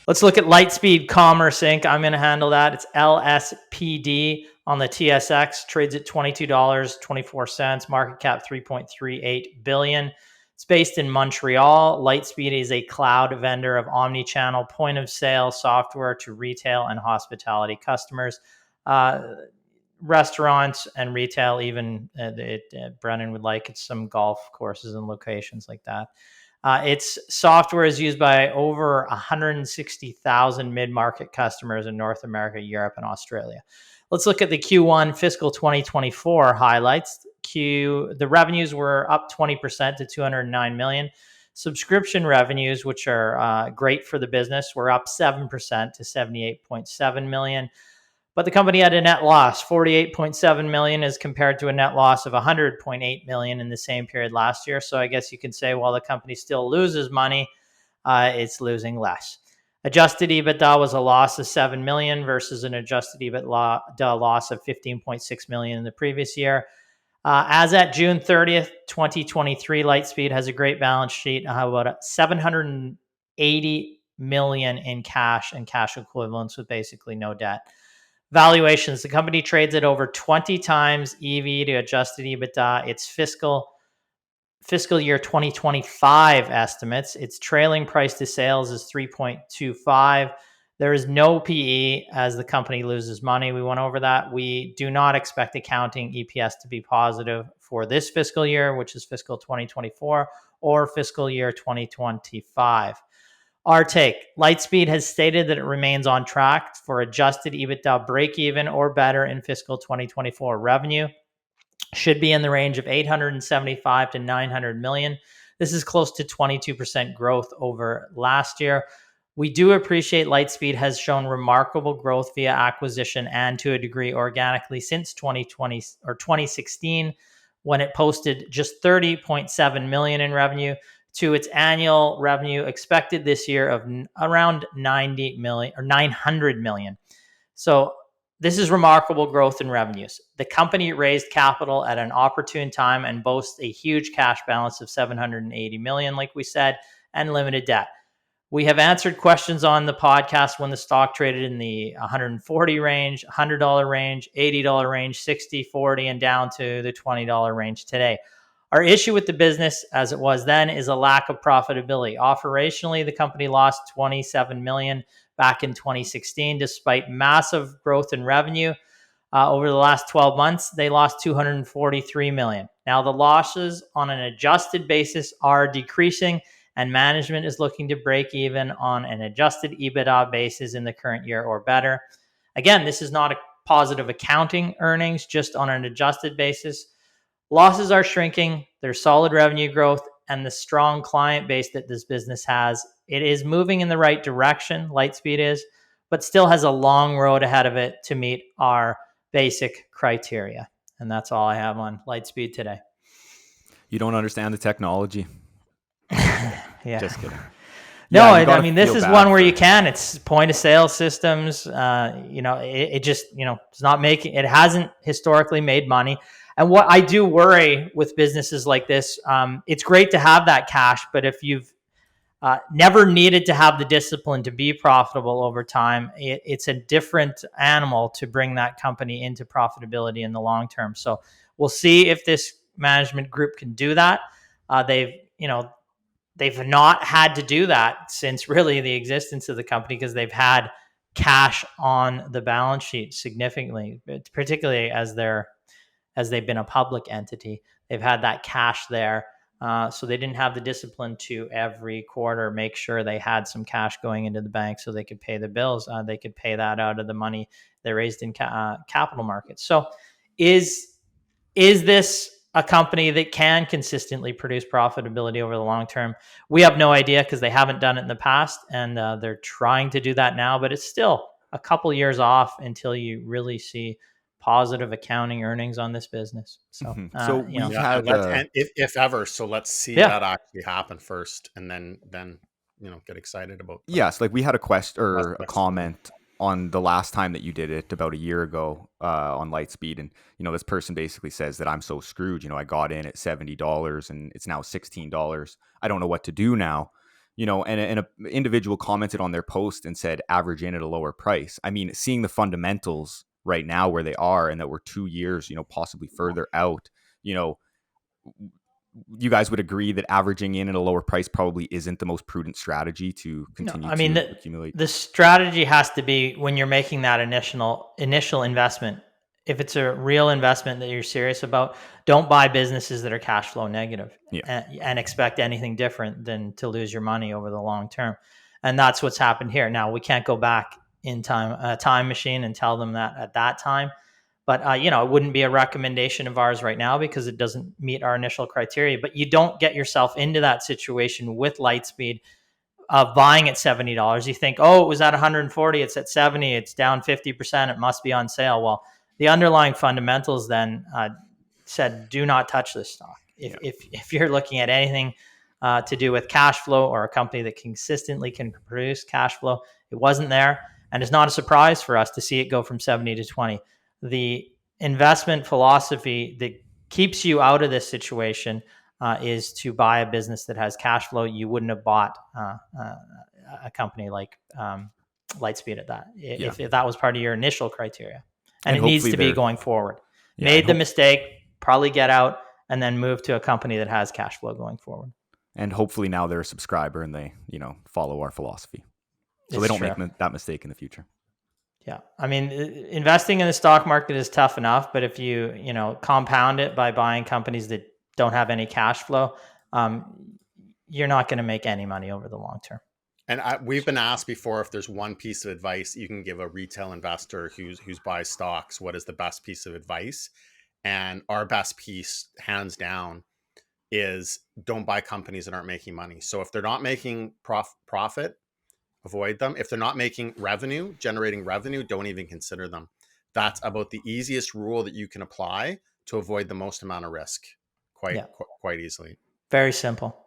Let's look at Lightspeed Commerce Inc. I'm going to handle that. It's LSPD on the TSX, trades at $22.24, market cap $3.38 billion. It's based in Montreal. Lightspeed is a cloud vendor of omni-channel point of sale software to retail and hospitality customers. Restaurants and retail, even Brennan would like it, some golf courses and locations like that. Its software is used by over 160,000 mid-market customers in North America, Europe, and Australia. Let's look at the Q1 fiscal 2024 highlights. The revenues were up 20% to $209 million. Subscription revenues, which are great for the business, were up 7% to $78.7 million. But the company had a net loss, $48.7 million, as compared to a net loss of $100.8 million in the same period last year. So I guess you can say, while the company still loses money, it's losing less. Adjusted EBITDA was a loss of $7 million versus an adjusted EBITDA loss of $15.6 million in the previous year. As at June 30th, 2023, Lightspeed has a great balance sheet. About $780 million in cash and cash equivalents with basically no debt. Valuations. The company trades at over 20 times EV to adjusted EBITDA. Its fiscal year 2025 estimates, its trailing price to sales is 3.25. There is no PE as the company loses money. We went over that. We do not expect accounting EPS to be positive for this fiscal year, which is fiscal 2024, or fiscal year 2025. Our take. Lightspeed has stated that it remains on track for adjusted EBITDA break-even or better in fiscal 2024. Revenue should be in the range of $875 to $900 million. This is close to 22% growth over last year. We do appreciate Lightspeed has shown remarkable growth via acquisition and, to a degree, organically since 2020 or 2016, when it posted just $30.7 million in revenue, to its annual revenue expected this year of around $90 million or $900 million. So this is remarkable growth in revenues. The company raised capital at an opportune time and boasts a huge cash balance of $780 million, like we said, and limited debt. We have answered questions on the podcast when the stock traded in the $140 range, $100 range, $80 range, $60, $40, and down to the $20 range today. Our issue with the business, as it was then, is a lack of profitability. Operationally, the company lost $27 million back in 2016, despite massive growth in revenue. Over the last 12 months, they lost $243 million. Now, the losses on an adjusted basis are decreasing, and management is looking to break even on an adjusted EBITDA basis in the current year or better. Again, this is not a positive accounting earnings, just on an adjusted basis. Losses are shrinking, there's solid revenue growth, and the strong client base that this business has. It is moving in the right direction, Lightspeed is, but still has a long road ahead of it to meet our basic criteria. And that's all I have on Lightspeed today. You don't understand the technology. Yeah. Just kidding. No, I mean, this is one where you can. It's point of sale systems. It just, it's not making, it hasn't historically made money. And what I do worry with businesses like this, it's great to have that cash, but if you've never needed to have the discipline to be profitable over time, it's a different animal to bring that company into profitability in the long term. So we'll see if this management group can do that. They've not had to do that since really the existence of the company, because they've had cash on the balance sheet significantly, particularly as they've been a public entity. They've had that cash there. So they didn't have the discipline to every quarter make sure they had some cash going into the bank so they could pay the bills. They could pay that out of the money they raised in capital markets. So is this a company that can consistently produce profitability over the long term? We have no idea, because they haven't done it in the past, and they're trying to do that now, but it's still a couple years off until you really see positive accounting earnings on this business. So, if ever, so let's see that actually happen first, and then get excited about that. Yes, like we had a question or a comment on the last time that you did it about a year ago on Lightspeed, and this person basically says that I'm so screwed. I got in at $70 and it's now $16. I don't know what to do now. you know, and a individual commented on their post and said average in at a lower price. I mean, seeing the fundamentals right now where they are, and that we're 2 years, you know, possibly further out, you know, you guys would agree that averaging in at a lower price probably isn't the most prudent strategy to continue to accumulate. The strategy has to be, when you're making that initial investment, if it's a real investment that you're serious about, don't buy businesses that are cash flow negative and expect anything different than to lose your money over the long term. And that's what's happened here. Now, we can't go back in time, a time machine, and tell them that at that time. But, you know, it wouldn't be a recommendation of ours right now because it doesn't meet our initial criteria. But you don't get yourself into that situation with Lightspeed of buying at $70. You think, oh, it was at 140, it's at 70, it's down 50%, it must be on sale. Well, the underlying fundamentals then said, do not touch this stock. If you're looking at anything to do with cash flow, or a company that consistently can produce cash flow, it wasn't there. And it's not a surprise for us to see it go from 70 to 20. The investment philosophy that keeps you out of this situation is to buy a business that has cash flow. You wouldn't have bought a company like Lightspeed at that, if that was part of your initial criteria. And it needs to be going forward. Made the mistake, probably get out, and then move to a company that has cash flow going forward. And hopefully now they're a subscriber and they, you know, follow our philosophy, so they don't make that mistake in the future. Yeah. I mean, investing in the stock market is tough enough, but if you know, compound it by buying companies that don't have any cash flow, you're not going to make any money over the long term. And we've been asked before, if there's one piece of advice you can give a retail investor who's buys stocks, what is the best piece of advice? And our best piece, hands down, is don't buy companies that aren't making money. So if they're not making profit, avoid them. If they're not making revenue, generating revenue, don't even consider them. That's about the easiest rule that you can apply to avoid the most amount of risk quite easily. Very simple.